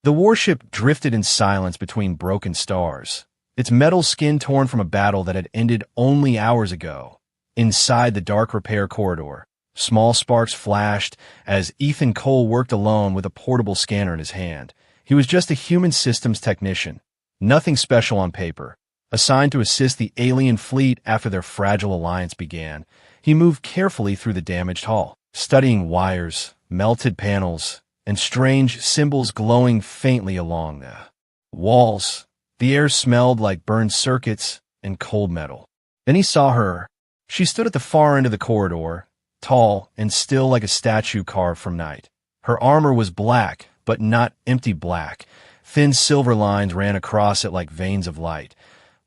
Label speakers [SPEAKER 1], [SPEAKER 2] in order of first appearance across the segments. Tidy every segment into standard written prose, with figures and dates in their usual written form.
[SPEAKER 1] The warship drifted in silence between broken stars, its metal skin torn from a battle that had ended only hours ago. Inside the dark repair corridor, small sparks flashed as Ethan Cole worked alone with a portable scanner in his hand. He was just a human systems technician, nothing special on paper, assigned to assist the alien fleet after their fragile alliance began. He moved carefully through the damaged hull, studying wires, melted panels, and strange symbols glowing faintly along the walls. The air smelled like burned circuits and cold metal. Then he saw her. She stood at the far end of the corridor, tall and still like a statue carved from night. Her armor was black, but not empty black. Thin silver lines ran across it like veins of light,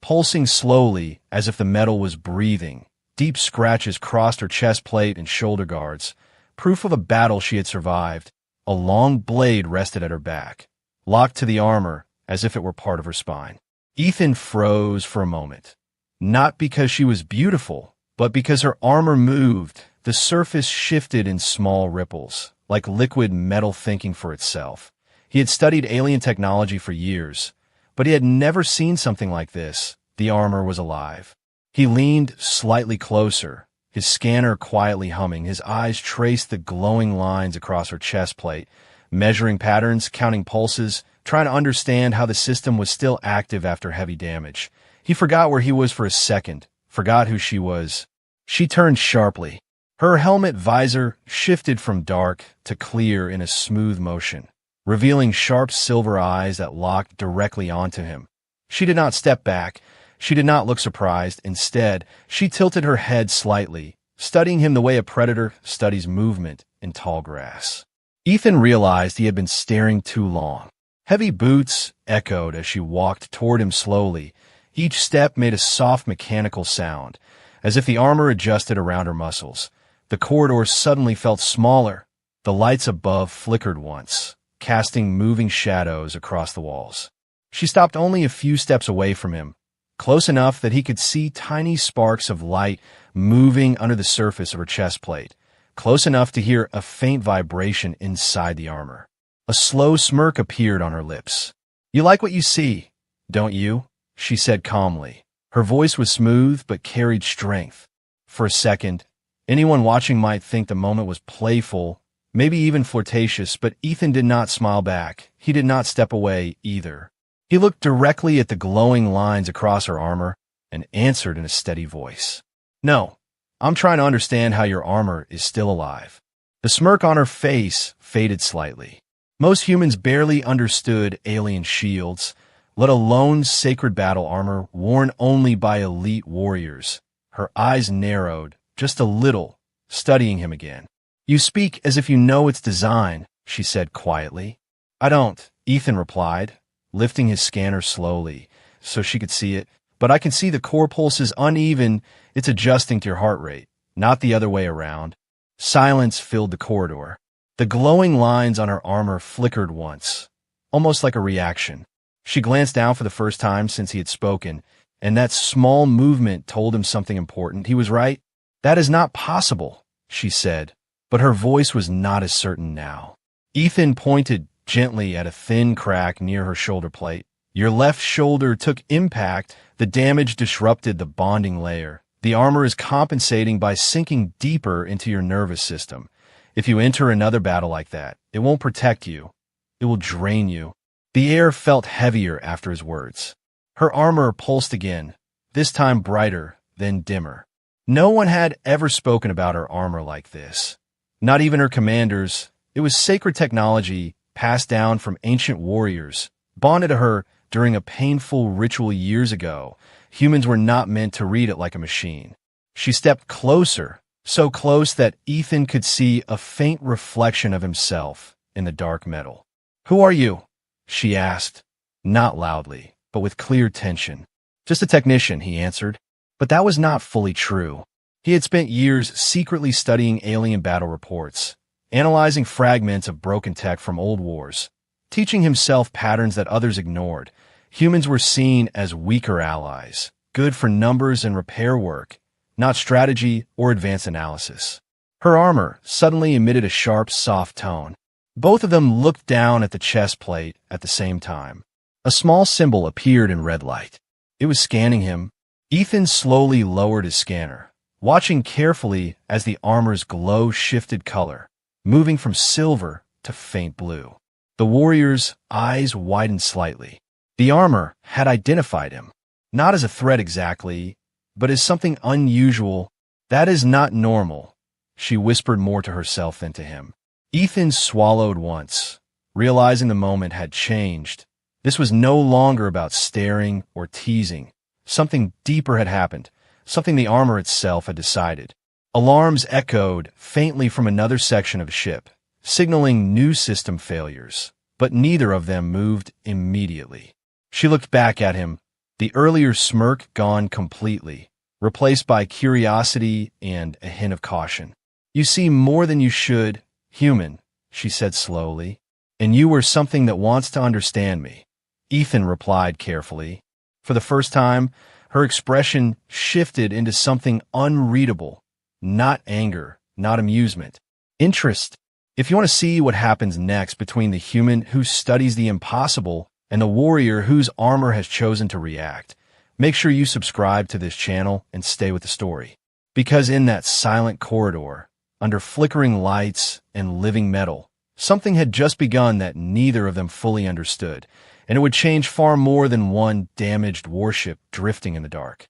[SPEAKER 1] pulsing slowly as if the metal was breathing. Deep scratches crossed her chest plate and shoulder guards, proof of a battle she had survived. A long blade rested at her back, locked to the armor as if it were part of her spine. Ethan froze for a moment, not because she was beautiful, but because her armor moved. The surface shifted in small ripples, like liquid metal thinking for itself. He had studied alien technology for years, but he had never seen something like this. The armor was alive. He leaned slightly closer, his scanner quietly humming. His eyes traced the glowing lines across her chest plate, measuring patterns, counting pulses, trying to understand how the system was still active after heavy damage. He forgot where he was for a second, forgot who she was. She turned sharply. Her helmet visor shifted from dark to clear in a smooth motion, revealing sharp silver eyes that locked directly onto him. She did not step back. She did not look surprised. Instead, she tilted her head slightly, studying him the way a predator studies movement in tall grass. Ethan realized he had been staring too long. Heavy boots echoed as she walked toward him slowly. Each step made a soft mechanical sound, as if the armor adjusted around her muscles. The corridor suddenly felt smaller. The lights above flickered once, casting moving shadows across the walls. She stopped only a few steps away from him, close enough that he could see tiny sparks of light moving under the surface of her chest plate, close enough to hear a faint vibration inside the armor. A slow smirk appeared on her lips. "You like what you see, don't you?" she said calmly. Her voice was smooth but carried strength. For a second, anyone watching might think the moment was playful, maybe even flirtatious, but Ethan did not smile back. He did not step away either. He looked directly at the glowing lines across her armor and answered in a steady voice. "No, I'm trying to understand how your armor is still alive." The smirk on her face faded slightly. Most humans barely understood alien shields, let alone sacred battle armor worn only by elite warriors. Her eyes narrowed just a little, studying him again. "You speak as if you know its design," she said quietly. "I don't," Ethan replied, lifting his scanner slowly so she could see it. "But I can see the core pulse is uneven. It's adjusting to your heart rate, not the other way around." Silence filled the corridor. The glowing lines on her armor flickered once, almost like a reaction. She glanced down for the first time since he had spoken, and that small movement told him something important. He was right. "That is not possible," she said, but her voice was not as certain now. Ethan pointed gently at a thin crack near her shoulder plate. "Your left shoulder took impact. The damage disrupted the bonding layer. The armor is compensating by sinking deeper into your nervous system. If you enter another battle like that, it won't protect you. It will drain you." The air felt heavier after his words. Her armor pulsed again, this time brighter, then dimmer. No one had ever spoken about her armor like this. Not even her commanders. It was sacred technology passed down from ancient warriors, bonded to her during a painful ritual years ago. Humans were not meant to read it like a machine. She stepped closer, so close that Ethan could see a faint reflection of himself in the dark metal. "Who are you?" she asked, not loudly, but with clear tension. "Just a technician," he answered. But that was not fully true. He had spent years secretly studying alien battle reports, analyzing fragments of broken tech from old wars, teaching himself patterns that others ignored. Humans were seen as weaker allies, good for numbers and repair work, not strategy or advanced analysis. Her armor suddenly emitted a sharp, soft tone. Both of them looked down at the chest plate at the same time. A small symbol appeared in red light. It was scanning him. Ethan slowly lowered his scanner, watching carefully as the armor's glow shifted color, moving from silver to faint blue. The warrior's eyes widened slightly. The armor had identified him, not as a threat exactly, but as something unusual. "That is not normal," she whispered more to herself than to him. Ethan swallowed once, realizing the moment had changed. This was no longer about staring or teasing. Something deeper had happened, something the armor itself had decided. Alarms echoed faintly from another section of the ship, signaling new system failures, but neither of them moved immediately. She looked back at him, the earlier smirk gone completely, replaced by curiosity and a hint of caution. "You see more than you should, human," she said slowly, "and you are something that wants to understand me," Ethan replied carefully. For the first time, her expression shifted into something unreadable, not anger, not amusement, interest. If you want to see what happens next between the human who studies the impossible and the warrior whose armor has chosen to react, make sure you subscribe to this channel and stay with the story. Because in that silent corridor, under flickering lights and living metal, something had just begun that neither of them fully understood, and it would change far more than one damaged warship drifting in the dark.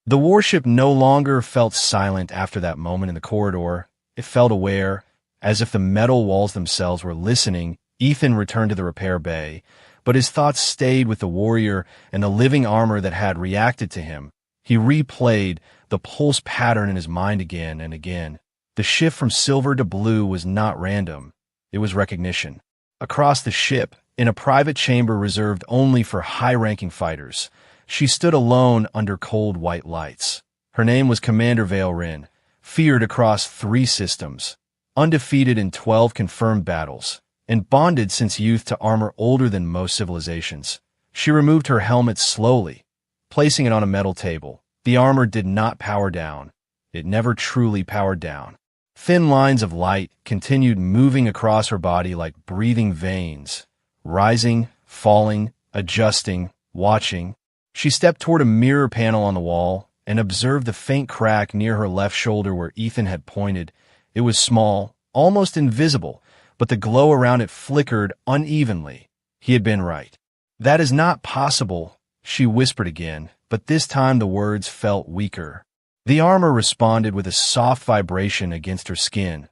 [SPEAKER 1] The warship no longer felt silent after that moment in the corridor. It felt aware, as if the metal walls themselves were listening. Ethan returned to the repair bay, but his thoughts stayed with the warrior and the living armor that had reacted to him. He replayed the pulse pattern in his mind again and again. The shift from silver to blue was not random. It was recognition. Across the ship, in a private chamber reserved only for high-ranking fighters, she stood alone under cold white lights. Her name was Commander Vale, feared across 3 systems, undefeated in 12 confirmed battles, and bonded since youth to armor older than most civilizations. She removed her helmet slowly, placing it on a metal table. The armor did not power down. It never truly powered down. Thin lines of light continued moving across her body like breathing veins, rising, falling, adjusting, watching. She stepped toward a mirror panel on the wall and observed the faint crack near her left shoulder where Ethan had pointed. It was small, almost invisible, but the glow around it flickered unevenly. He had been right. "That is not possible," she whispered again, but this time the words felt weaker. The armor responded with a soft vibration against her skin,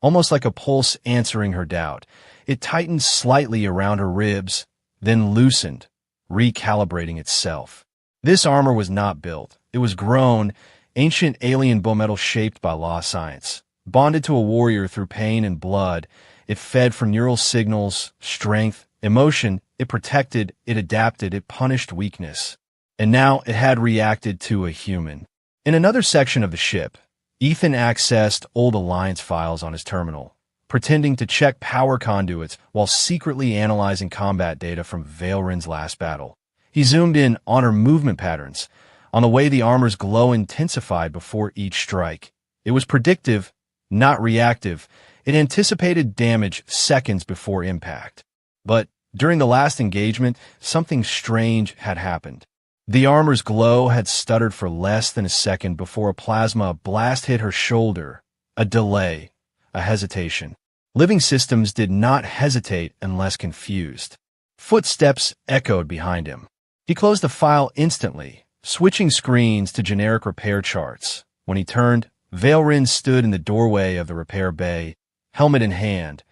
[SPEAKER 1] almost like a pulse answering her doubt. It tightened slightly around her ribs, then loosened, recalibrating itself. This armor was not built. It was grown, ancient alien biometal shaped by law of science. Bonded to a warrior through pain and blood, it fed from neural signals, strength, emotion. It protected, it adapted, it punished weakness. And now it had reacted to a human. In another section of the ship, Ethan accessed old Alliance files on his terminal, pretending to check power conduits while secretly analyzing combat data from Valerin's last battle. He zoomed in on her movement patterns, on the way the armor's glow intensified before each strike. It was predictive, not reactive. It anticipated damage seconds before impact. But during the last engagement, something strange had happened. The armor's glow had stuttered for less than a second before a plasma blast hit her shoulder. A delay, a hesitation. Living systems did not hesitate unless confused. Footsteps echoed behind him. He closed the file instantly, switching screens to generic repair charts. When he turned, Valerin stood in the doorway of the repair bay, helmet in hand,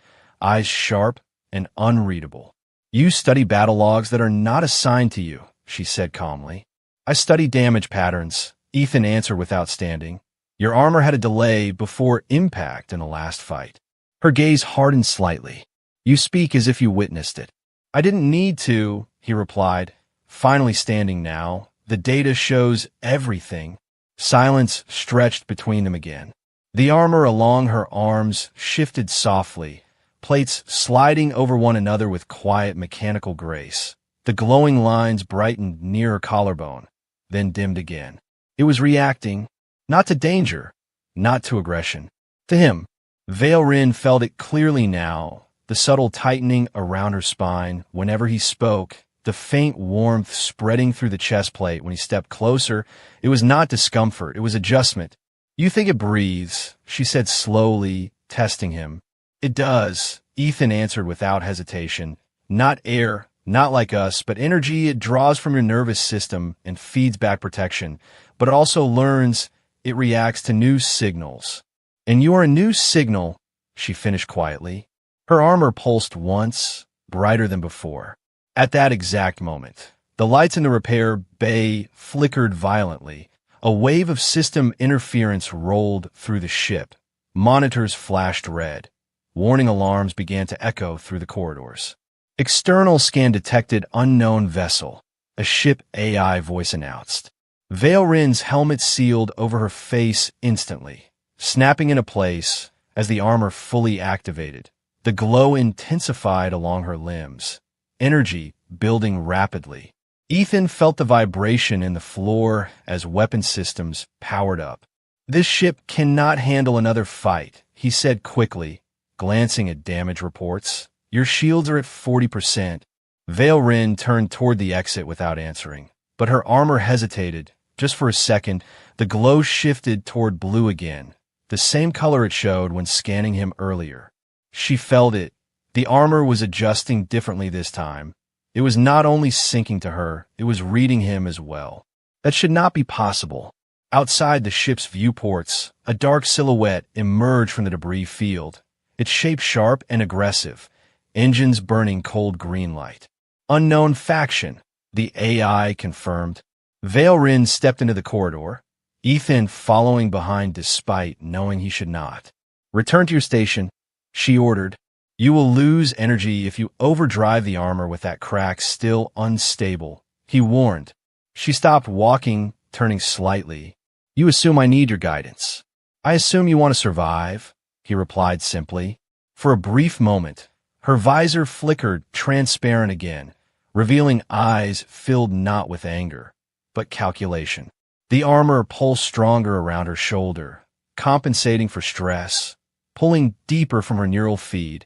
[SPEAKER 1] eyes sharp and unreadable. "You study battle logs that are not assigned to you," she said calmly. "I study damage patterns," Ethan answered without standing. "Your armor had a delay before impact in the last fight." Her gaze hardened slightly. "You speak as if you witnessed it." "I didn't need to," he replied, finally standing now. "The data shows everything." Silence stretched between them again. The armor along her arms shifted softly, plates sliding over one another with quiet mechanical grace. The glowing lines brightened near her collarbone, then dimmed again. It was reacting, not to danger, not to aggression. To him, Valerin felt it clearly now. the subtle tightening around her spine whenever he spoke, the faint warmth spreading through the chest plate when he stepped closer. It was not discomfort, it was adjustment. "You think it breathes," she said slowly, testing him. "It does," Ethan answered without hesitation. "Not air, not like us, but energy. It draws from your nervous system and feeds back protection, but it also learns, it reacts to new signals. And you are a new signal," she finished quietly. Her armor pulsed once, brighter than before. At that exact moment, the lights in the repair bay flickered violently. A wave of system interference rolled through the ship. Monitors flashed red. Warning alarms began to echo through the corridors. "External scan detected unknown vessel," a ship AI voice announced. Valerin's helmet sealed over her face instantly, snapping into place as the armor fully activated. The glow intensified along her limbs, energy building rapidly. Ethan felt the vibration in the floor as weapon systems powered up. "This ship cannot handle another fight," he said quickly, glancing at damage reports. "Your shields are at 40%. Valerin turned toward the exit without answering, but her armor hesitated. Just for a second, the glow shifted toward blue again, the same color it showed when scanning him earlier. She felt it. The armor was adjusting differently this time. It was not only syncing to her, it was reading him as well. That should not be possible. Outside the ship's viewports, a dark silhouette emerged from the debris field, its shape sharp and aggressive, engines burning cold green light. "Unknown faction," the AI confirmed. Valerin stepped into the corridor, Ethan following behind despite knowing he should not. "Return to your station," she ordered. "You will lose energy if you overdrive the armor with that crack still unstable," he warned. She stopped walking, turning slightly. "You assume I need your guidance." "I assume you want to survive," he replied simply. For a brief moment, her visor flickered transparent again, revealing eyes filled not with anger, but calculation. The armor pulsed stronger around her shoulder, compensating for stress, pulling deeper from her neural feed.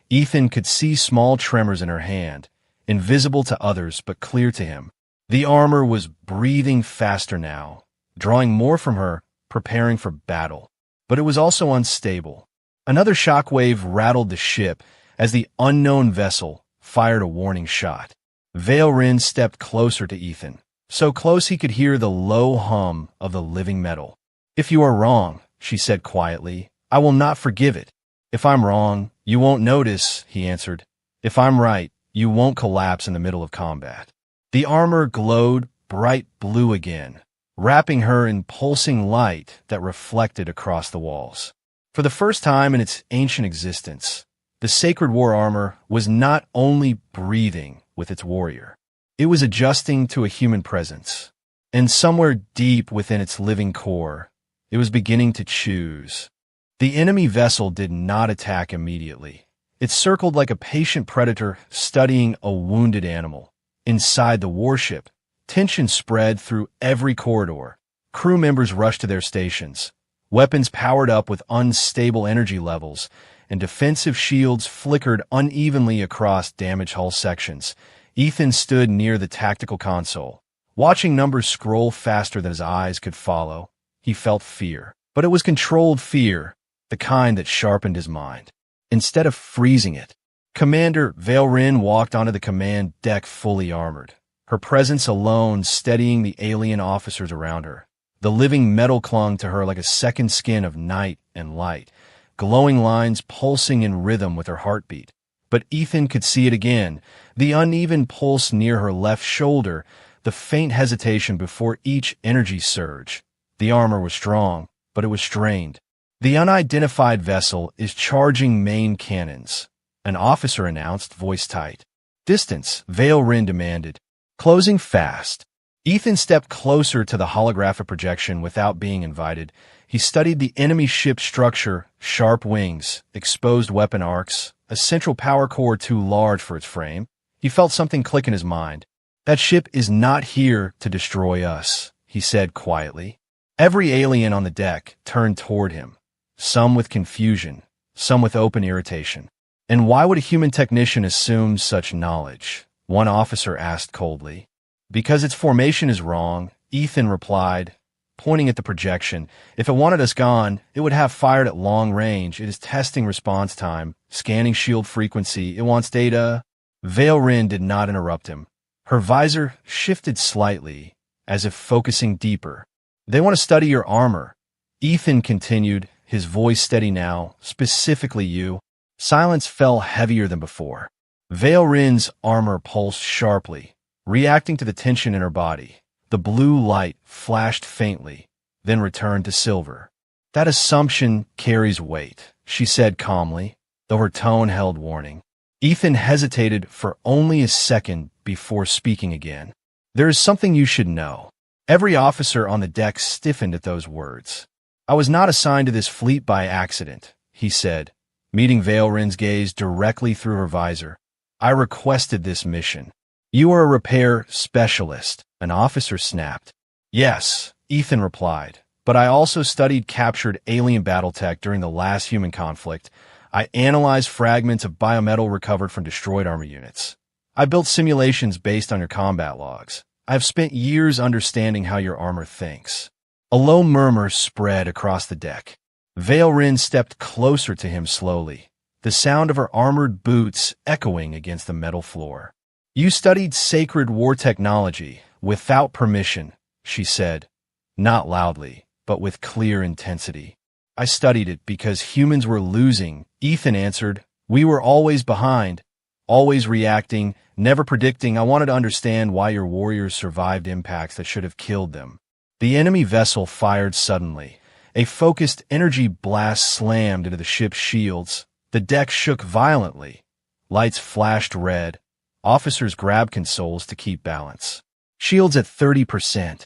[SPEAKER 1] Ethan could see small tremors in her hand, invisible to others but clear to him. The armor was breathing faster now, drawing more from her, preparing for battle. But it was also unstable. Another shockwave rattled the ship as the unknown vessel fired a warning shot. Valerin stepped closer to Ethan, so close he could hear the low hum of the living metal. "If you are wrong," she said quietly, "I will not forgive it." "If I'm wrong, you won't notice," he answered. "If I'm right, you won't collapse in the middle of combat." The armor glowed bright blue again, wrapping her in pulsing light that reflected across the walls. For the first time in its ancient existence, the sacred war armor was not only breathing with its warrior, it was adjusting to a human presence. And somewhere deep within its living core, it was beginning to choose. The enemy vessel did not attack immediately. It circled like a patient predator studying a wounded animal. Inside the warship, tension spread through every corridor. Crew members rushed to their stations, weapons powered up with unstable energy levels, and defensive shields flickered unevenly across damaged hull sections. Ethan stood near the tactical console, watching numbers scroll faster than his eyes could follow. He felt fear, but it was controlled fear, the kind that sharpened his mind, instead of freezing it. Commander Valerin walked onto the command deck fully armored, her presence alone steadying the alien officers around her. The living metal clung to her like a second skin of night and light, glowing lines pulsing in rhythm with her heartbeat. But Ethan could see it again, the uneven pulse near her left shoulder, the faint hesitation before each energy surge. The armor was strong, but it was strained. "The unidentified vessel is charging main cannons," an officer announced, voice tight. "Distance," Valerin demanded. "Closing fast." Ethan stepped closer to the holographic projection without being invited. He studied the enemy ship's structure, sharp wings, exposed weapon arcs, a central power core too large for its frame. He felt something click in his mind. "That ship is not here to destroy us," he said quietly. Every alien on the deck turned toward him, some with confusion, some with open irritation. And why would a human technician assume such knowledge? One officer asked coldly. Because its formation is wrong, Ethan replied, pointing at the projection. If it wanted us gone, it would have fired at long range. It is testing response time, scanning shield frequency. It wants data. Vale Rin did not interrupt him. Her visor shifted slightly, as if focusing deeper. They want to study your armor. Ethan continued, his voice steady now, specifically you. Silence fell heavier than before. Vale Rin's armor pulsed sharply, reacting to the tension in her body. The blue light flashed faintly, then returned to silver. That assumption carries weight, she said calmly, though her tone held warning. Ethan hesitated for only a second before speaking again. There is something you should know. Every officer on the deck stiffened at those words. I was not assigned to this fleet by accident, he said, meeting Vale Rin's gaze directly through her visor. I requested this mission. You are a repair specialist, an officer snapped. Yes, Ethan replied, but I also studied captured alien battletech during the last human conflict. I analyzed fragments of biometal recovered from destroyed armor units. I built simulations based on your combat logs. I have spent years understanding how your armor thinks. A low murmur spread across the deck. Vale Rin stepped closer to him slowly, the sound of her armored boots echoing against the metal floor. You studied sacred war technology without permission, she said, not loudly, but with clear intensity. I studied it because humans were losing, Ethan answered. We were always behind, always reacting, never predicting. I wanted to understand why your warriors survived impacts that should have killed them. The enemy vessel fired suddenly. A focused energy blast slammed into the ship's shields. The deck shook violently. Lights flashed red. Officers grabbed consoles to keep balance. Shields at 30%.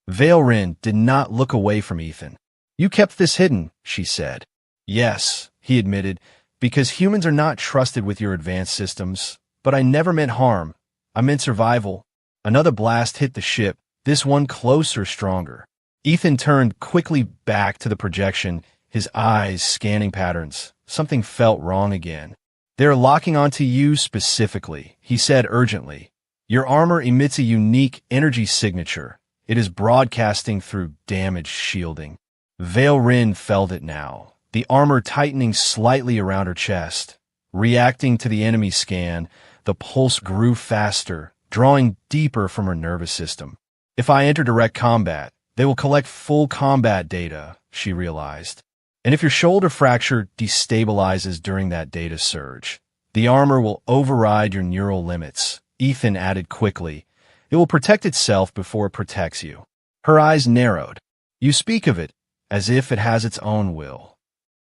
[SPEAKER 1] Vale Rin did not look away from Ethan. You kept this hidden, she said. Yes, he admitted, because humans are not trusted with your advanced systems. But I never meant harm. I meant survival. Another blast hit the ship, this one closer, stronger. Ethan turned quickly back to the projection, his eyes scanning patterns. Something felt wrong again. They're locking onto you specifically, he said urgently. Your armor emits a unique energy signature. It is broadcasting through damaged shielding. Vale Rin felt it now, the armor tightening slightly around her chest. Reacting to the enemy scan, the pulse grew faster, drawing deeper from her nervous system. If I enter direct combat, they will collect full combat data, she realized. And if your shoulder fracture destabilizes during that data surge, the armor will override your neural limits, Ethan added quickly. It will protect itself before it protects you. Her eyes narrowed. You speak of it as if it has its own will.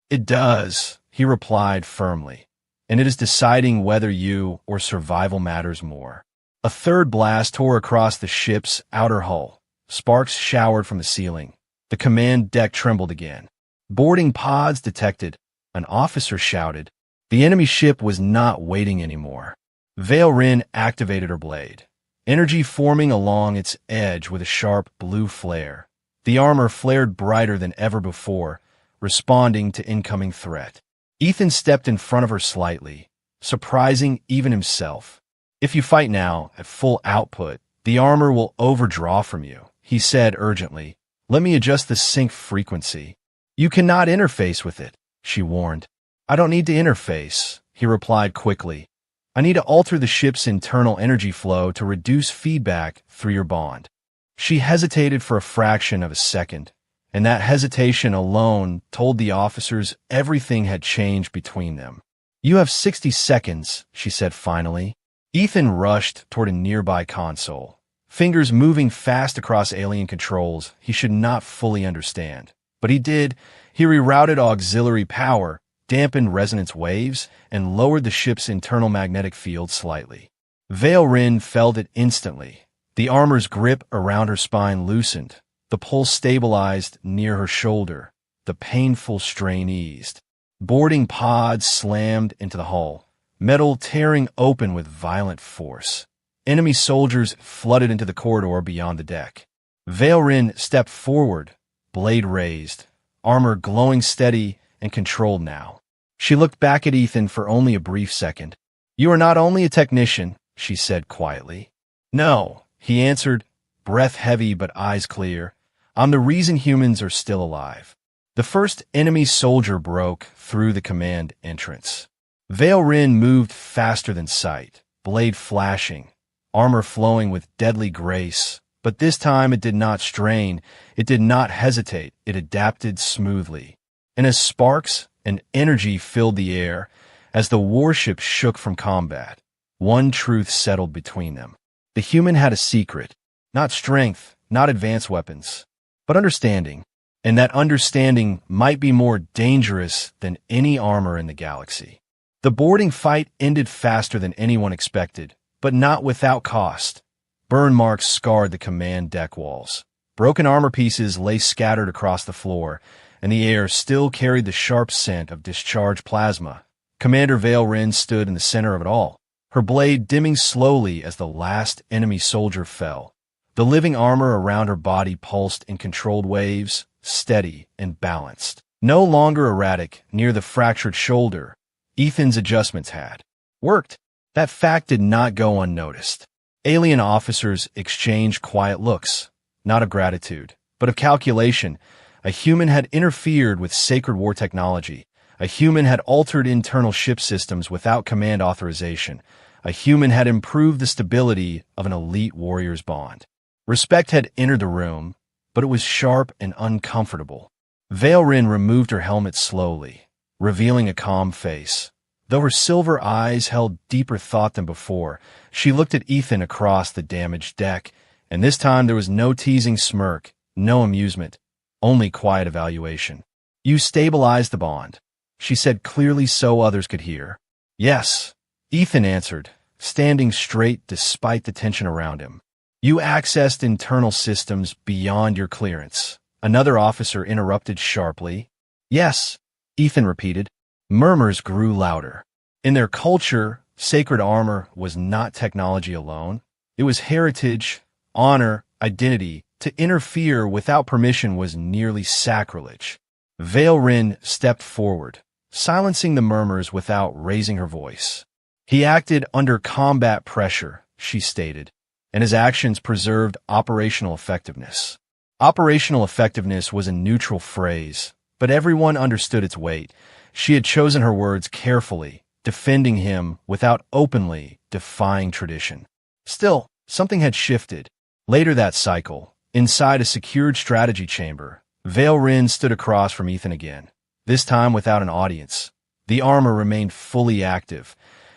[SPEAKER 1] It does, he replied firmly, and it is deciding whether you or survival matters more. A third blast tore across the ship's outer hull. Sparks showered from the ceiling. The command deck trembled again. Boarding pods detected. An officer shouted. The enemy ship was not waiting anymore. Vale Rin activated her blade, energy forming along its edge with a sharp blue flare. The armor flared brighter than ever before, responding to incoming threat. Ethan stepped in front of her slightly, surprising even himself. If you fight now at full output, the armor will overdraw from you, he said urgently. Let me adjust the sync frequency. You cannot interface with it, she warned. I don't need to interface, he replied quickly. I need to alter the ship's internal energy flow to reduce feedback through your bond. She hesitated for a fraction of a second, and that hesitation alone told the officers everything had changed between them. You have 60 seconds, she said finally. Ethan rushed toward a nearby console, fingers moving fast across alien controls he should not fully understand. But he did. He rerouted auxiliary power, dampened resonance waves, and lowered the ship's internal magnetic field slightly. Vale Rin felt it instantly. The armor's grip around her spine loosened. The pulse stabilized near her shoulder. The painful strain eased. Boarding pods slammed into the hull, metal tearing open with violent force. Enemy soldiers flooded into the corridor beyond the deck. Vale Rin stepped forward, blade raised, armor glowing steady and controlled now. She looked back at Ethan for only a brief second. "You are not only a technician," she said quietly. "No," he answered, breath heavy but eyes clear. "I'm the reason humans are still alive." The first enemy soldier broke through the command entrance. Vale Rin moved faster than sight, blade flashing, armor flowing with deadly grace. But this time it did not strain, it did not hesitate, it adapted smoothly. And as sparks and energy filled the air, as the warship shook from combat, one truth settled between them. The human had a secret, not strength, not advanced weapons, but understanding. And that understanding might be more dangerous than any armor in the galaxy. The boarding fight ended faster than anyone expected, but not without cost. Burn marks scarred the command deck walls. Broken armor pieces lay scattered across the floor, and the air still carried the sharp scent of discharged plasma. Commander Vale Rin stood in the center of it all, her blade dimming slowly as the last enemy soldier fell. The living armor around her body pulsed in controlled waves, steady and balanced. No longer erratic near the fractured shoulder, Ethan's adjustments had worked. That fact did not go unnoticed. Alien officers exchanged quiet looks, not of gratitude, but of calculation. A human had interfered with sacred war technology. A human had altered internal ship systems without command authorization. A human had improved the stability of an elite warrior's bond. Respect had entered the room, but it was sharp and uncomfortable. Vale Rin removed her helmet slowly, revealing a calm face. Though her silver eyes held deeper thought than before, she looked at Ethan across the damaged deck, and this time there was no teasing smirk, no amusement, only quiet evaluation. "You stabilized the bond," she said clearly so others could hear. "Yes," Ethan answered, standing straight despite the tension around him. "You accessed internal systems beyond your clearance." Another officer interrupted sharply. "Yes," Ethan repeated. Murmurs grew louder. In their culture, sacred armor was not technology alone. It was heritage, honor, identity. To interfere without permission was nearly sacrilege. Vale Rin stepped forward, silencing the murmurs without raising her voice. "He acted under combat pressure," she stated, and his actions preserved operational effectiveness. Operational effectiveness was a neutral phrase, but everyone understood its weight. She had chosen her words carefully, defending him without openly defying tradition. Still, something had shifted. Later that cycle, inside a secured strategy chamber, Vale Rin stood across from Ethan again, this time without an audience. The armor remained fully active,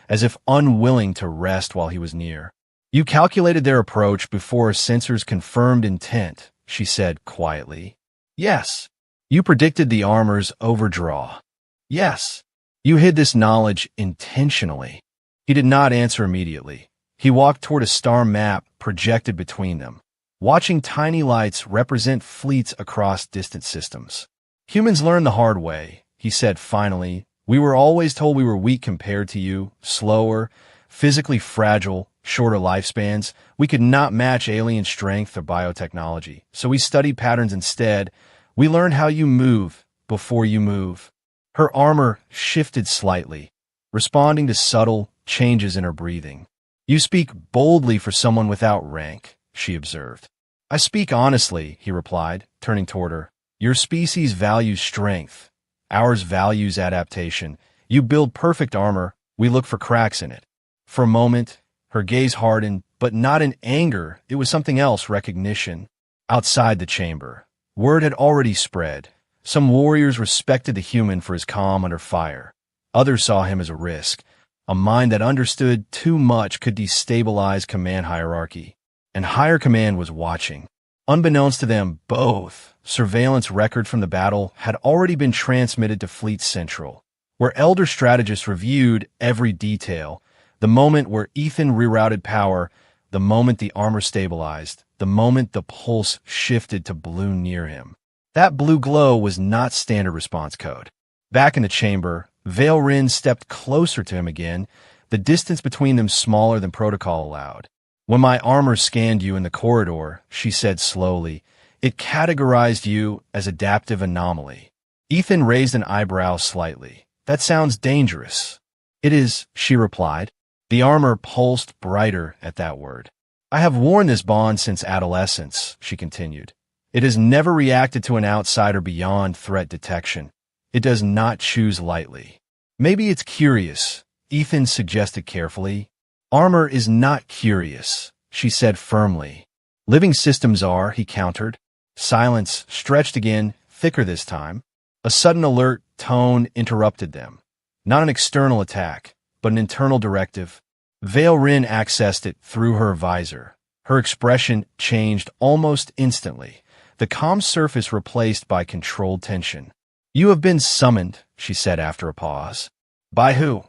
[SPEAKER 1] as if unwilling to rest while he was near. "You calculated their approach before sensors confirmed intent," she said quietly. "Yes." "You predicted the armor's overdraw." "Yes." "You hid this knowledge intentionally." He did not answer immediately. He walked toward a star map projected between them, watching tiny lights represent fleets across distant systems. "Humans learn the hard way," he said finally. "We were always told we were weak compared to you, slower, physically fragile, shorter lifespans. We could not match alien strength or biotechnology, so we studied patterns instead. We learned how you move before you move." Her armor shifted slightly, responding to subtle changes in her breathing. "You speak boldly for someone without rank," she observed. "I speak honestly," he replied, turning toward her. "Your species values strength. Ours values adaptation. You build perfect armor. We look for cracks in it." For a moment, her gaze hardened, but not in anger. It was something else, recognition. Outside the chamber, word had already spread. Some warriors respected the human for his calm under fire. Others saw him as a risk. A mind that understood too much could destabilize command hierarchy. And higher command was watching. Unbeknownst to them both, surveillance record from the battle had already been transmitted to Fleet Central, where elder strategists reviewed every detail. The moment where Ethan rerouted power, the moment the armor stabilized, the moment the pulse shifted to blue near him. That blue glow was not standard response code. Back in the chamber, Vale Rin stepped closer to him again, the distance between them smaller than protocol allowed. "When my armor scanned you in the corridor," she said slowly, "it categorized you as adaptive anomaly." Ethan raised an eyebrow slightly. That sounds dangerous. It is, she replied. The armor pulsed brighter at that word. I have worn this bond since adolescence, she continued. It has never reacted to an outsider beyond threat detection. It does not choose lightly. Maybe it's curious, Ethan suggested carefully. Armor is not curious, she said firmly. Living systems are, he countered. Silence stretched again, thicker this time. A sudden alert tone interrupted them. Not an external attack, but an internal directive. Vale Rin accessed it through her visor. Her expression changed almost instantly, the calm surface replaced by controlled tension. You have been summoned, she said after a pause. By who?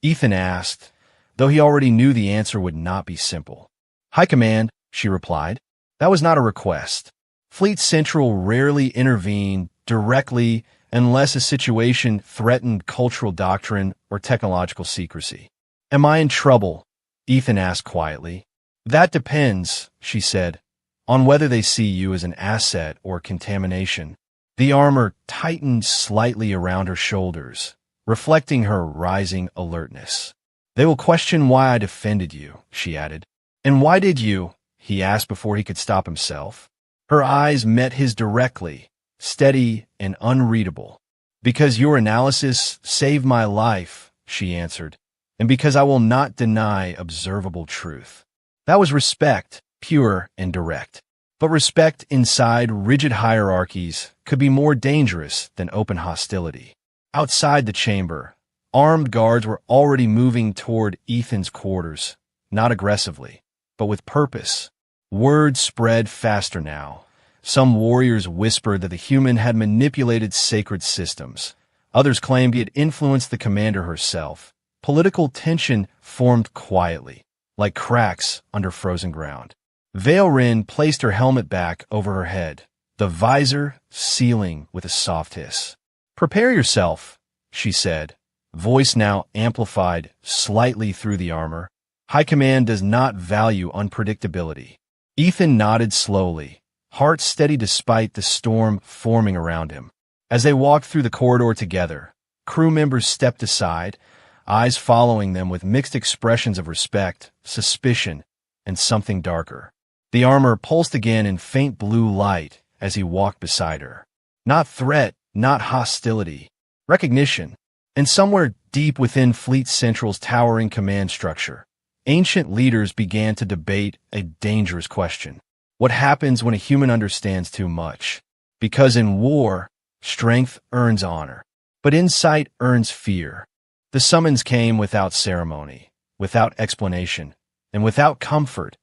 [SPEAKER 1] Ethan asked, though he already knew the answer would not be simple. High Command, she replied. That was not a request. Fleet Central rarely intervened directly unless a situation threatened cultural doctrine or technological secrecy. Am I in trouble? Ethan asked quietly. That depends, she said, on whether they see you as an asset or contamination. The armor tightened slightly around her shoulders, reflecting her rising alertness. They will question why I defended you, she added. And why did you? He asked before he could stop himself. Her eyes met his directly, steady and unreadable. Because your analysis saved my life, she answered, and because I will not deny observable truth. That was respect, pure and direct. But respect inside rigid hierarchies could be more dangerous than open hostility. Outside the chamber, armed guards were already moving toward Ethan's quarters, not aggressively, but with purpose. Word spread faster now. Some warriors whispered that the human had manipulated sacred systems. Others claimed he had influenced the commander herself. Political tension formed quietly, like cracks under frozen ground. Vale Rin placed her helmet back over her head, the visor sealing with a soft hiss. Prepare yourself, she said, voice now amplified slightly through the armor. High Command does not value unpredictability. Ethan nodded slowly, heart steady despite the storm forming around him. As they walked through the corridor together, crew members stepped aside, eyes following them with mixed expressions of respect, suspicion, and something darker. The armor pulsed again in faint blue light as he walked beside her. Not threat, not hostility, recognition. And somewhere deep within Fleet Central's towering command structure, ancient leaders began to debate a dangerous question. What happens when a human understands too much? Because in war, strength earns honor, but insight earns fear. The summons came without ceremony, without explanation, and without comfort.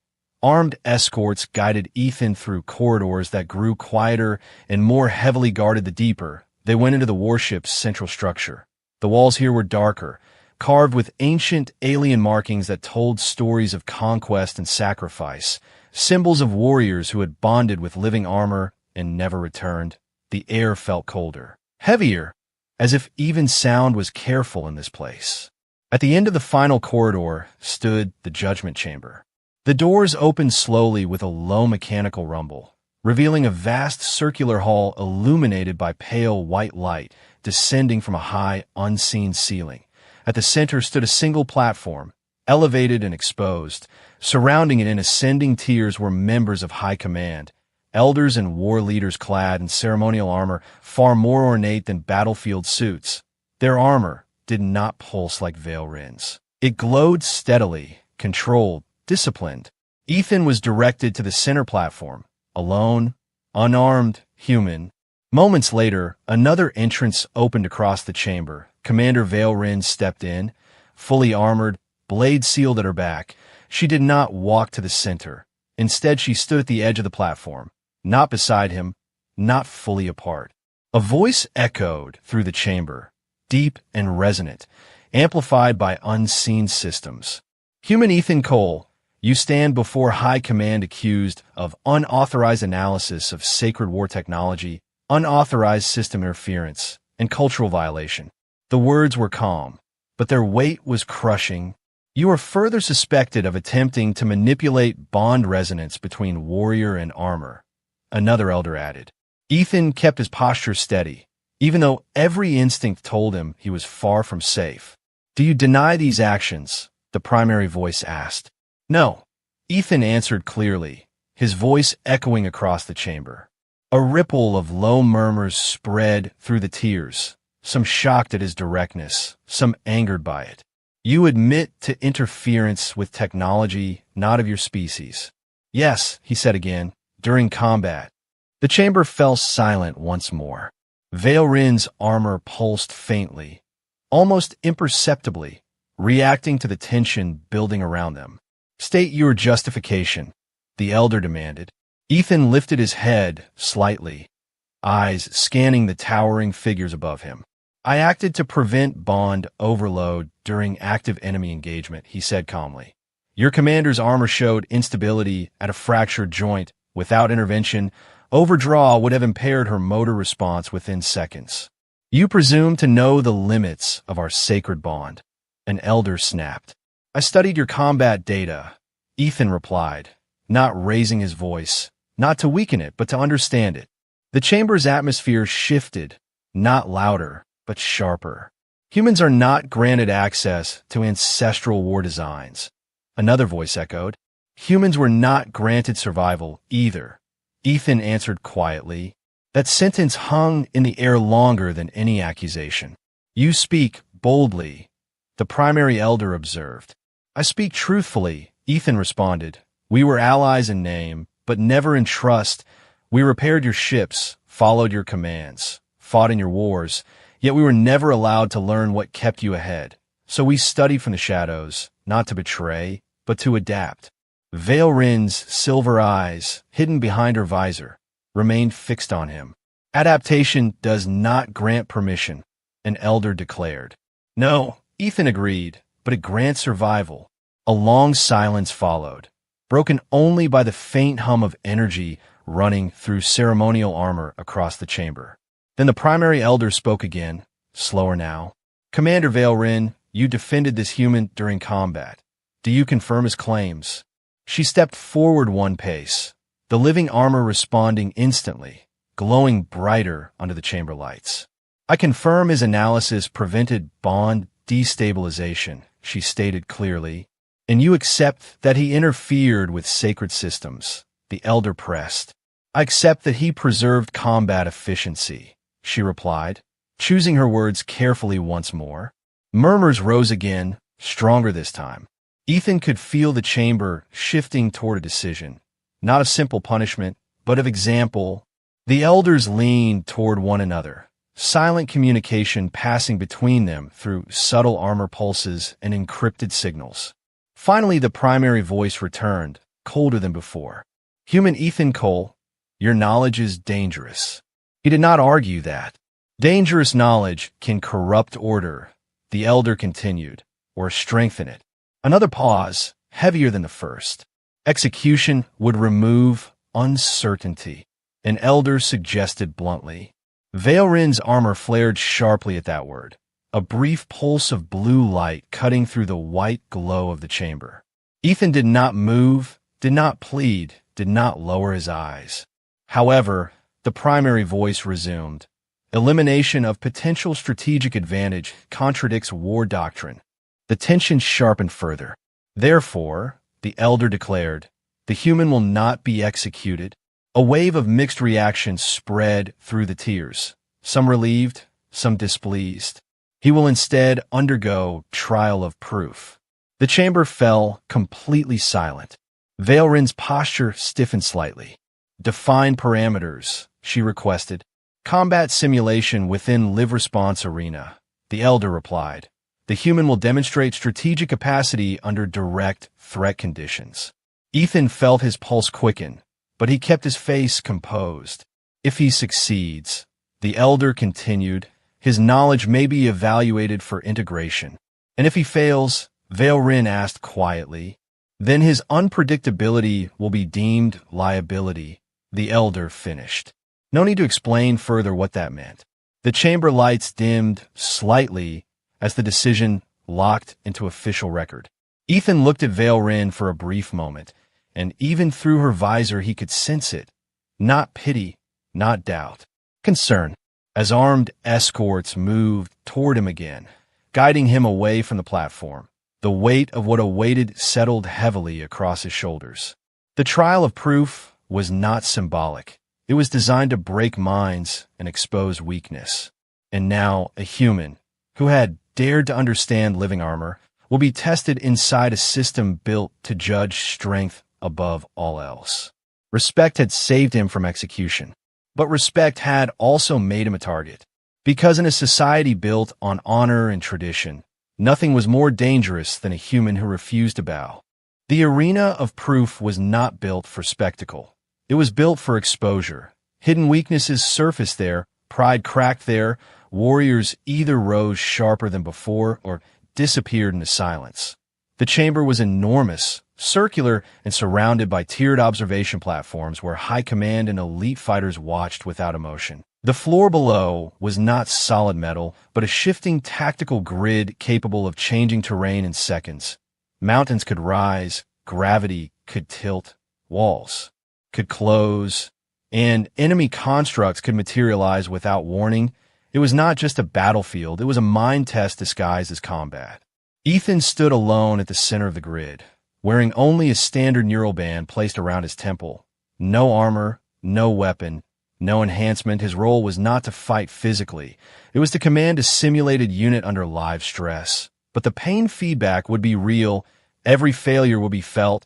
[SPEAKER 1] Armed escorts guided Ethan through corridors that grew quieter and more heavily guarded the deeper. They went into the warship's central structure. The walls here were darker, carved with ancient alien markings that told stories of conquest and sacrifice, symbols of warriors who had bonded with living armor and never returned. The air felt colder, heavier, as if even sound was careful in this place. At the end of the final corridor stood the judgment chamber. The doors opened slowly with a low mechanical rumble, revealing a vast circular hall illuminated by pale white light descending from a high, unseen ceiling. At the center stood a single platform, elevated and exposed. Surrounding it in ascending tiers were members of high command, elders and war leaders clad in ceremonial armor far more ornate than battlefield suits. Their armor did not pulse like Vale Rin's. It glowed steadily, controlled, disciplined. Ethan was directed to the center platform, alone, unarmed, human. Moments later, another entrance opened across the chamber. Commander Vale Rin stepped in, fully armored, blade sealed at her back. She did not walk to the center. Instead, she stood at the edge of the platform, not beside him, not fully apart. A voice echoed through the chamber, deep and resonant, amplified by unseen systems. Human Ethan Cole, you stand before High Command accused of unauthorized analysis of sacred war technology, unauthorized system interference, and cultural violation. The words were calm, but their weight was crushing. You are further suspected of attempting to manipulate bond resonance between warrior and armor, another elder added. Ethan kept his posture steady, even though every instinct told him he was far from safe. "Do you deny these actions?" the primary voice asked. "No," Ethan answered clearly, his voice echoing across the chamber. A ripple of low murmurs spread through the tiers, some shocked at his directness, some angered by it. "You admit to interference with technology not of your species." "Yes," he said again, "during combat." The chamber fell silent once more. Veilrin's armor pulsed faintly, almost imperceptibly, reacting to the tension building around them. "State your justification," the elder demanded. Ethan lifted his head slightly, eyes scanning the towering figures above him. "I acted to prevent bond overload during active enemy engagement," he said calmly. "Your commander's armor showed instability at a fractured joint. Without intervention, overdraw would have impaired her motor response within seconds. You presume to know the limits of our sacred bond," an elder snapped. "I studied your combat data," Ethan replied, not raising his voice, not to weaken it, but to understand it. The chamber's atmosphere shifted, not louder, but sharper. "Humans are not granted access to ancestral war designs," another voice echoed. "Humans were not granted survival either," Ethan answered quietly. That sentence hung in the air longer than any accusation. "You speak boldly," the primary elder observed. "I speak truthfully," Ethan responded. "We were allies in name, but never in trust. We repaired your ships, followed your commands, fought in your wars, yet we were never allowed to learn what kept you ahead. So we studied from the shadows, not to betray, but to adapt." Veilrin's silver eyes, hidden behind her visor, remained fixed on him. "Adaptation does not grant permission," an elder declared. "No," Ethan agreed, "but it grants survival." A long silence followed, broken only by the faint hum of energy running through ceremonial armor across the chamber. Then the primary elder spoke again, slower now. "Commander Veilrin, you defended this human during combat. Do you confirm his claims?" She stepped forward one pace, the living armor responding instantly, glowing brighter under the chamber lights. "I confirm his analysis prevented bond destabilization," she stated clearly. "And you accept that he interfered with sacred systems," the elder pressed. "I accept that he preserved combat efficiency," she replied, choosing her words carefully once more. Murmurs rose again, stronger this time. Ethan could feel the chamber shifting toward a decision, not of simple punishment, but of example. The elders leaned toward one another, silent communication passing between them through subtle armor pulses and encrypted signals. Finally, the primary voice returned, colder than before. "Human Ethan Cole, your knowledge is dangerous." He did not argue that. "Dangerous knowledge can corrupt order," the elder continued, "or strengthen it." Another pause, heavier than the first. "Execution would remove uncertainty," an elder suggested bluntly. Veilrin's armor flared sharply at that word, a brief pulse of blue light cutting through the white glow of the chamber. Ethan did not move, did not plead, did not lower his eyes. However, the primary voice resumed. "Elimination of potential strategic advantage contradicts war doctrine." The tension sharpened further. "Therefore," the elder declared, "the human will not be executed." A wave of mixed reactions spread through the tiers, some relieved, some displeased. "He will instead undergo trial of proof." The chamber fell completely silent. Veilrin's posture stiffened slightly. "Define parameters," she requested. "Combat simulation within live response arena," the elder replied. "The human will demonstrate strategic capacity under direct threat conditions." Ethan felt his pulse quicken, but he kept his face composed. "If he succeeds," the elder continued, "his knowledge may be evaluated for integration. And if he fails," Veilrin asked quietly, "then his unpredictability will be deemed liability," the elder finished. No need to explain further what that meant. The chamber lights dimmed slightly as the decision locked into official record. Ethan looked at Veilrin for a brief moment, and even through her visor he could sense it. Not pity, not doubt. Concern. as armed escorts moved toward him again, guiding him away from the platform. The weight of what awaited settled heavily across his shoulders. The trial of proof was not symbolic. It was designed to break minds and expose weakness. And now, a human, who had dared to understand living armor, will be tested inside a system built to judge strength above all else. Respect had saved him from execution, but respect had also made him a target. Because in a society built on honor and tradition, nothing was more dangerous than a human who refused to bow. The arena of proof was not built for spectacle. It was built for exposure. Hidden weaknesses surfaced there, pride cracked there, warriors either rose sharper than before or disappeared into silence. The chamber was enormous, circular, and surrounded by tiered observation platforms where high command and elite fighters watched without emotion. The floor below was not solid metal, but a shifting tactical grid capable of changing terrain in seconds. Mountains could rise, gravity could tilt, walls could close, and enemy constructs could materialize without warning. It was not just a battlefield, it was a mind test disguised as combat. Ethan stood alone at the center of the grid, wearing only a standard neural band placed around his temple. No armor, no weapon, no enhancement. His role was not to fight physically. It was to command a simulated unit under live stress. But the pain feedback would be real, every failure would be felt,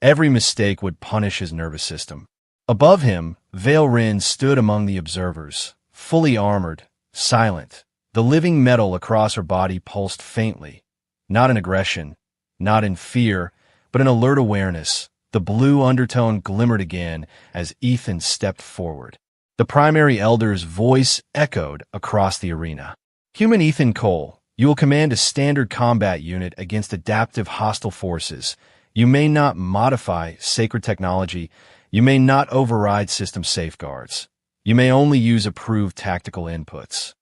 [SPEAKER 1] every mistake would punish his nervous system. Above him, Vale Rin stood among the observers, fully armored, silent. The living metal across her body pulsed faintly, not in aggression, not in fear, but in alert awareness. The blue undertone glimmered again as Ethan stepped forward. The primary elder's voice echoed across the arena. Human Ethan Cole, you will command a standard combat unit against adaptive hostile forces. You may not modify sacred technology. You may not override system safeguards. You may only use approved tactical inputs.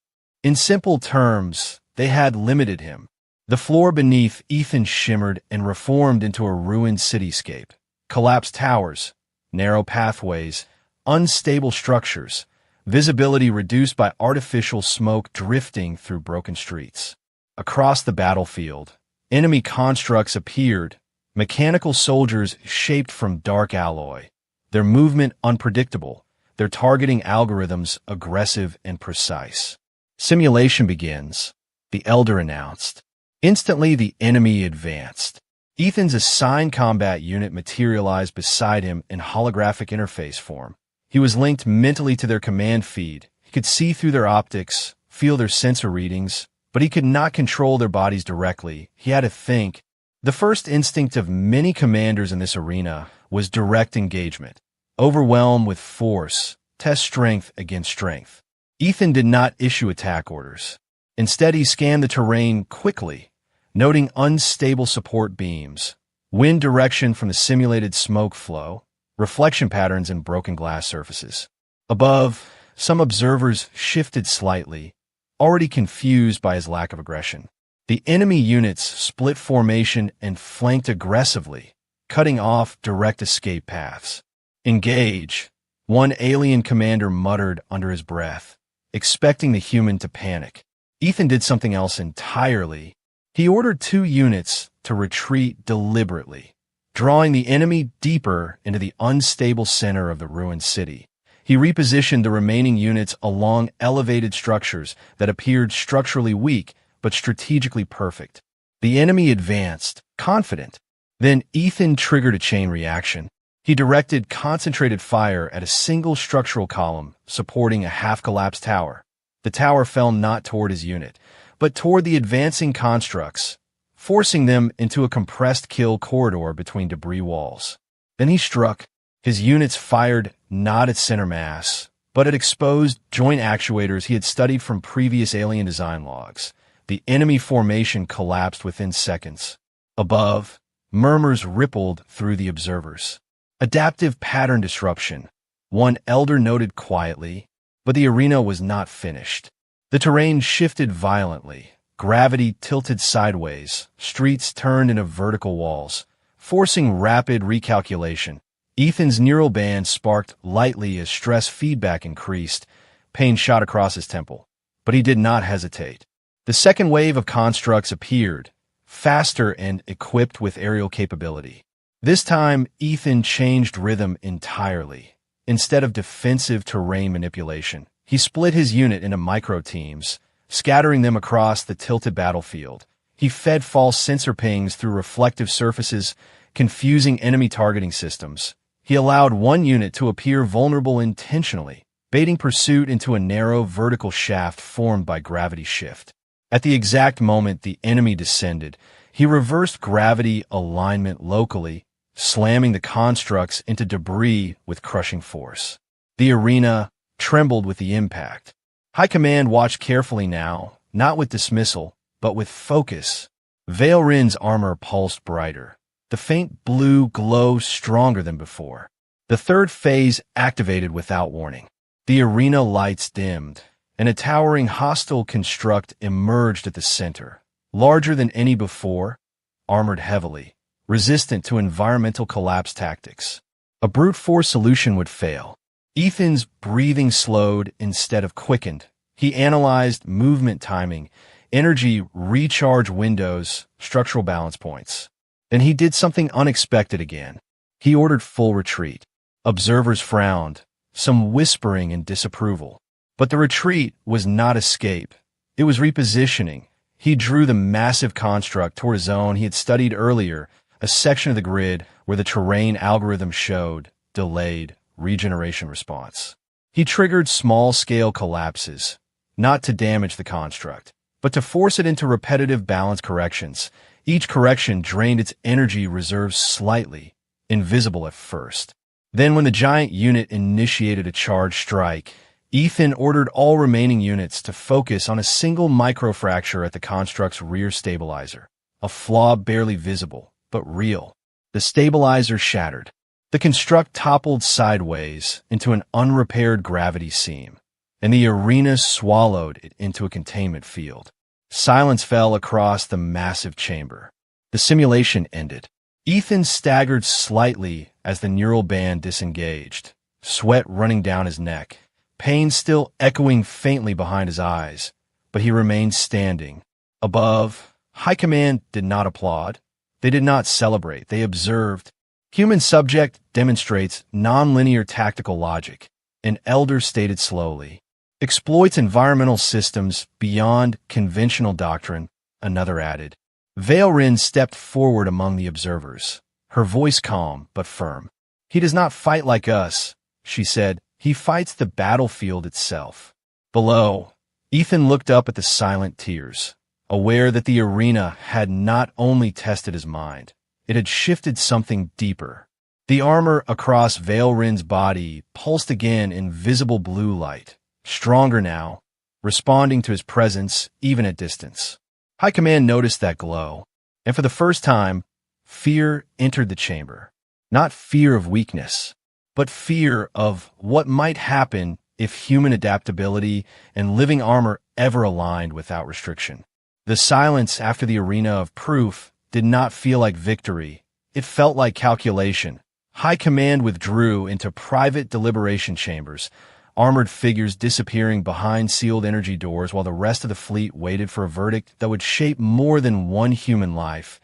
[SPEAKER 1] In simple terms, they had limited him. The floor beneath Ethan shimmered and reformed into a ruined cityscape. Collapsed towers, narrow pathways, unstable structures, visibility reduced by artificial smoke drifting through broken streets. Across the battlefield, enemy constructs appeared, mechanical soldiers shaped from dark alloy, their movement unpredictable, their targeting algorithms aggressive and precise. Simulation begins, the Elder announced. Instantly, the enemy advanced. Ethan's assigned combat unit materialized beside him in holographic interface form. He was linked mentally to their command feed. He could see through their optics, feel their sensor readings, but he could not control their bodies directly. He had to think. The first instinct of many commanders in this arena was direct engagement. Overwhelm with force, test strength against strength. Ethan did not issue attack orders. Instead, he scanned the terrain quickly, noting unstable support beams, wind direction from the simulated smoke flow, reflection patterns in broken glass surfaces. Above, some observers shifted slightly, already confused by his lack of aggression. The enemy units split formation and flanked aggressively, cutting off direct escape paths. Engage, one alien commander muttered under his breath, expecting the human to panic. Ethan did something else entirely. He ordered 2 units to retreat deliberately, drawing the enemy deeper into the unstable center of the ruined city. He repositioned the remaining units along elevated structures that appeared structurally weak but strategically perfect. The enemy advanced, confident. Then Ethan triggered a chain reaction. He directed concentrated fire at a single structural column supporting a half-collapsed tower. The tower fell not toward his unit, but toward the advancing constructs, forcing them into a compressed kill corridor between debris walls. Then he struck. His units fired not at center mass, but at exposed joint actuators he had studied from previous alien design logs. The enemy formation collapsed within seconds. Above, murmurs rippled through the observers. Adaptive pattern disruption, one elder noted quietly, but the arena was not finished. The terrain shifted violently. Gravity tilted sideways. Streets turned into vertical walls, forcing rapid recalculation. Ethan's neural band sparked lightly as stress feedback increased, Pain shot across his temple, but he did not hesitate. The second wave of constructs appeared, faster and equipped with aerial capability. This time, Ethan changed rhythm entirely. Instead of defensive terrain manipulation, he split his unit into micro-teams, scattering them across the tilted battlefield. He fed false sensor pings through reflective surfaces, confusing enemy targeting systems. He allowed one unit to appear vulnerable intentionally, baiting pursuit into a narrow vertical shaft formed by gravity shift. At the exact moment the enemy descended, he reversed gravity alignment locally, slamming the constructs into debris with crushing force. The arena trembled with the impact. High Command watched carefully now, not with dismissal, but with focus. Vale Rin's armor pulsed brighter, the faint blue glow stronger than before. The third phase activated without warning. The arena lights dimmed, and a towering hostile construct emerged at the center. Larger than any before, armored heavily, resistant to environmental collapse tactics. A brute force solution would fail. Ethan's breathing slowed instead of quickened. He analyzed movement timing, energy recharge windows, structural balance points. Then he did something unexpected again. He ordered full retreat. Observers frowned, some whispering in disapproval. But the retreat was not escape. It was repositioning. He drew the massive construct toward a zone he had studied earlier, a section of the grid where the terrain algorithm showed delayed regeneration response. He triggered small-scale collapses, not to damage the construct, but to force it into repetitive balance corrections. Each correction drained its energy reserves slightly, invisible at first. Then when the giant unit initiated a charge strike, Ethan ordered all remaining units to focus on a single microfracture at the construct's rear stabilizer, a flaw barely visible, but real. The stabilizer shattered. The construct toppled sideways into an unrepaired gravity seam, and the arena swallowed it into a containment field. Silence fell across the massive chamber. The simulation ended. Ethan staggered slightly as the neural band disengaged, sweat running down his neck, pain still echoing faintly behind his eyes, but he remained standing. Above, High Command did not applaud. They did not celebrate. They observed. Human subject demonstrates nonlinear tactical logic, an elder stated slowly. Exploits environmental systems beyond conventional doctrine, another added. Vale Rin stepped forward among the observers, her voice calm but firm. He does not fight like us, she said. He fights the battlefield itself. Below, Ethan looked up at the silent tears, aware that the arena had not only tested his mind, it had shifted something deeper. The armor across Vale Rin's body pulsed again in visible blue light, stronger now, responding to his presence even at distance. High Command noticed that glow, and for the first time, fear entered the chamber. Not fear of weakness, but fear of what might happen if human adaptability and living armor ever aligned without restriction. The silence after the arena of proof did not feel like victory. It felt like calculation. High Command withdrew into private deliberation chambers, armored figures disappearing behind sealed energy doors while the rest of the fleet waited for a verdict that would shape more than one human life.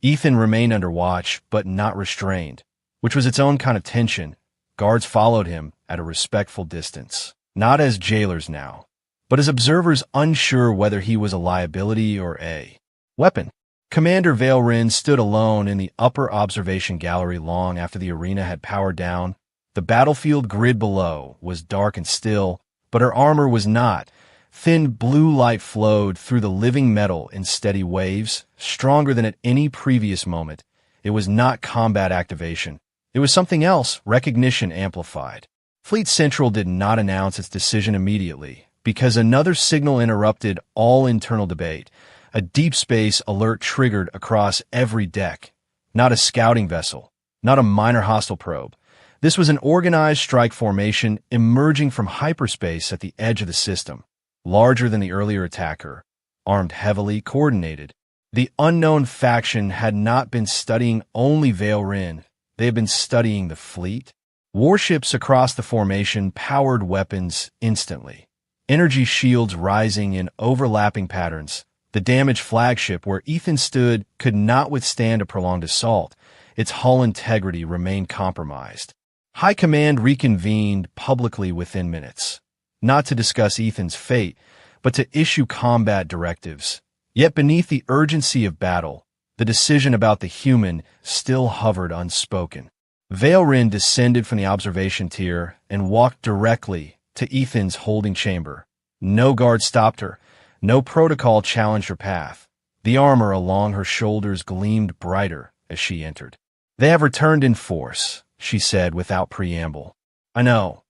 [SPEAKER 1] Ethan remained under watch, but not restrained, which was its own kind of tension. Guards followed him at a respectful distance, not as jailers now, but as observers unsure whether he was a liability or a weapon. Commander Vale Rin stood alone in the upper observation gallery long after the arena had powered down. The battlefield grid below was dark and still, but her armor was not. Thin blue light flowed through the living metal in steady waves, stronger than at any previous moment. It was not combat activation. It was something else, recognition amplified. Fleet Central did not announce its decision immediately, because another signal interrupted all internal debate. A deep space alert triggered across every deck. Not a scouting vessel, not a minor hostile probe. This was an organized strike formation emerging from hyperspace at the edge of the system, larger than the earlier attacker, armed heavily, coordinated. The unknown faction had not been studying only Vale Rin. They had been studying the fleet. Warships across the formation powered weapons instantly. energy shields rising in overlapping patterns. The damaged flagship where Ethan stood could not withstand a prolonged assault. Its hull integrity remained compromised. High Command reconvened publicly within minutes, not to discuss Ethan's fate, but to issue combat directives. Yet beneath the urgency of battle, the decision about the human still hovered unspoken. Valerin descended from the observation tier and walked directly to Ethan's holding chamber. No guard stopped her. No protocol challenged her path. The armor along her shoulders gleamed brighter as she entered. "They have returned in force," she said without preamble. "I know,"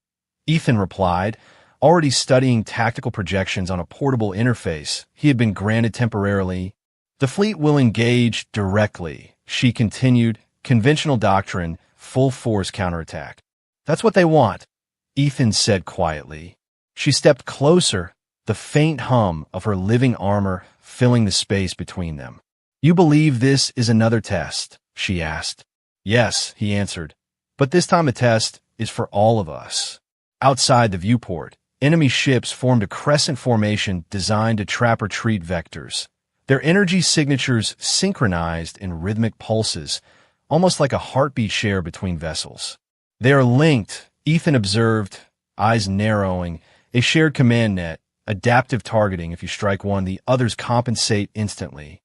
[SPEAKER 1] Ethan replied, already studying tactical projections on a portable interface he had been granted temporarily. "The fleet will engage directly," she continued, "conventional doctrine, full force counterattack." "That's what they want," Ethan said quietly. She stepped closer, the faint hum of her living armor filling the space between them. "You believe this is another test?" she asked. "Yes," he answered, "but this time the test is for all of us." Outside the viewport, enemy ships formed a crescent formation designed to trap retreat vectors. Their energy signatures synchronized in rhythmic pulses, almost like a heartbeat share between vessels. "They are linked," Ethan observed, eyes narrowing, "a shared command net. Adaptive targeting. If you strike one, the others compensate instantly."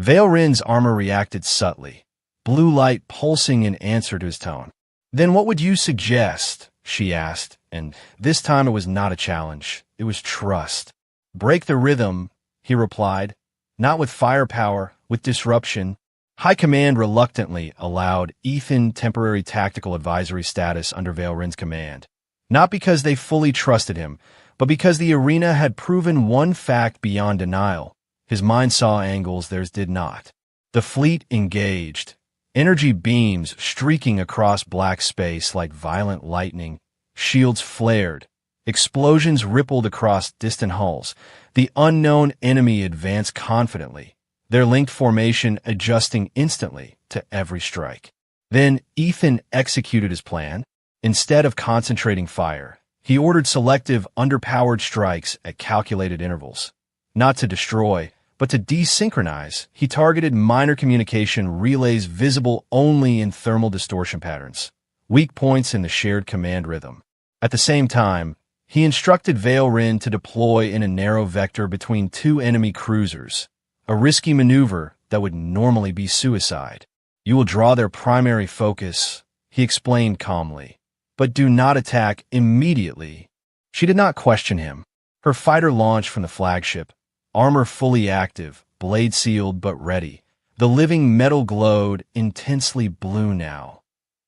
[SPEAKER 1] Valerin's armor reacted subtly, blue light pulsing in answer to his tone. "Then what would you suggest?" she asked, and this time it was not a challenge. It was trust. "Break the rhythm," he replied, "not with firepower, with disruption." High Command reluctantly allowed Ethan temporary tactical advisory status under Valerin's command, not because they fully trusted him, but because the arena had proven one fact beyond denial. His mind saw angles theirs did not. The fleet engaged, energy beams streaking across black space like violent lightning. Shields flared. Explosions rippled across distant hulls. The unknown enemy advanced confidently, their linked formation adjusting instantly to every strike. Then Ethan executed his plan. Instead of concentrating fire, he ordered selective, underpowered strikes at calculated intervals. Not to destroy, but to desynchronize, he targeted minor communication relays visible only in thermal distortion patterns, weak points in the shared command rhythm. At the same time, he instructed Valerin to deploy in a narrow vector between two enemy cruisers, a risky maneuver that would normally be suicide. "You will draw their primary focus," he explained calmly, "but do not attack immediately." She did not question him. Her fighter launched from the flagship, armor fully active, blade sealed but ready. The living metal glowed intensely blue now,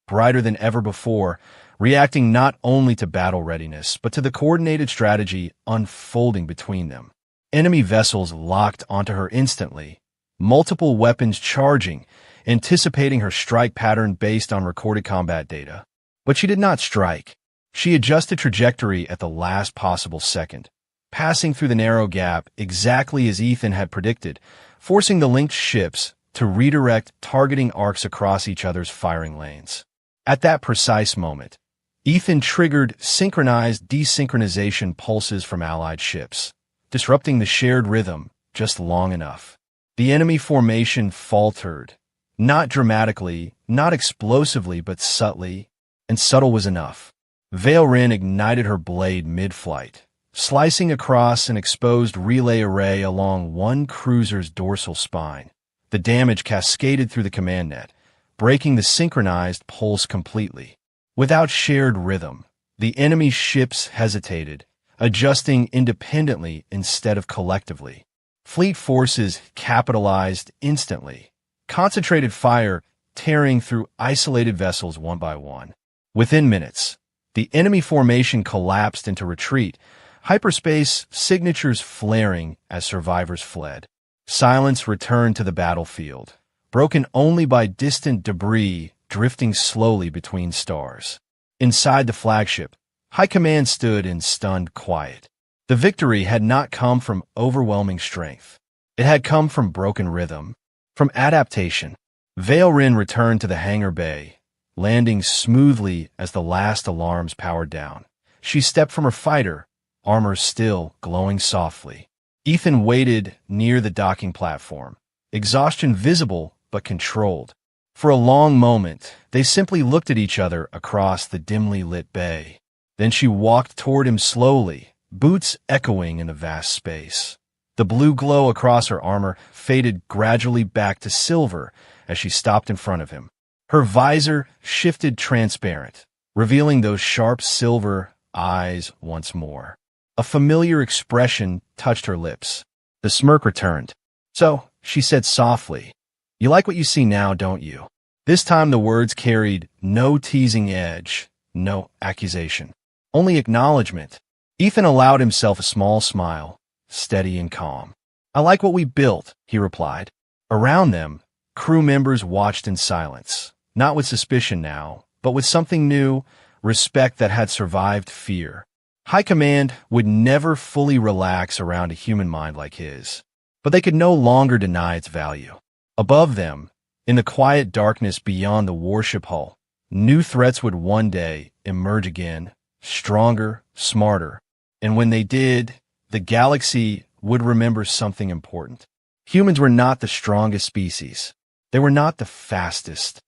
[SPEAKER 1] brighter than ever before, reacting not only to battle readiness, but to the coordinated strategy unfolding between them. Enemy vessels locked onto her instantly, multiple weapons charging, anticipating her strike pattern based on recorded combat data. But she did not strike. She adjusted trajectory at the last possible second, passing through the narrow gap exactly as Ethan had predicted, forcing the linked ships to redirect targeting arcs across each other's firing lanes. At that precise moment, Ethan triggered synchronized desynchronization pulses from allied ships, disrupting the shared rhythm just long enough. The enemy formation faltered, not dramatically, not explosively, but subtly, and subtle was enough. Valerin ignited her blade mid-flight, slicing across an exposed relay array along one cruiser's dorsal spine. The damage cascaded through the command net, breaking the synchronized pulse completely. Without shared rhythm, the enemy ships hesitated, adjusting independently instead of collectively. Fleet forces capitalized instantly, concentrated fire tearing through isolated vessels one by one. Within minutes, the enemy formation collapsed into retreat, hyperspace signatures flaring as survivors fled. Silence returned to the battlefield, broken only by distant debris drifting slowly between stars. Inside the flagship, High Command stood in stunned quiet. The victory had not come from overwhelming strength. It had come from broken rhythm, from adaptation. Valerin returned to the hangar bay, landing smoothly as the last alarms powered down. She stepped from her fighter, armor still glowing softly. Ethan waited near the docking platform, exhaustion visible but controlled. For a long moment, they simply looked at each other across the dimly lit bay. Then she walked toward him slowly, boots echoing in the vast space. The blue glow across her armor faded gradually back to silver as she stopped in front of him. Her visor shifted transparent, revealing those sharp silver eyes once more. A familiar expression touched her lips. The smirk returned. "So," she said softly, "you like what you see now, don't you?" This time the words carried no teasing edge, no accusation, only acknowledgement. Ethan allowed himself a small smile, steady and calm. "I like what we built," he replied. Around them, crew members watched in silence, not with suspicion now, but with something new, respect that had survived fear. High Command would never fully relax around a human mind like his, but they could no longer deny its value. Above them, in the quiet darkness beyond the warship hull, new threats would one day emerge again, stronger, smarter. And when they did, the galaxy would remember something important. Humans were not the strongest species. They were not the fastest.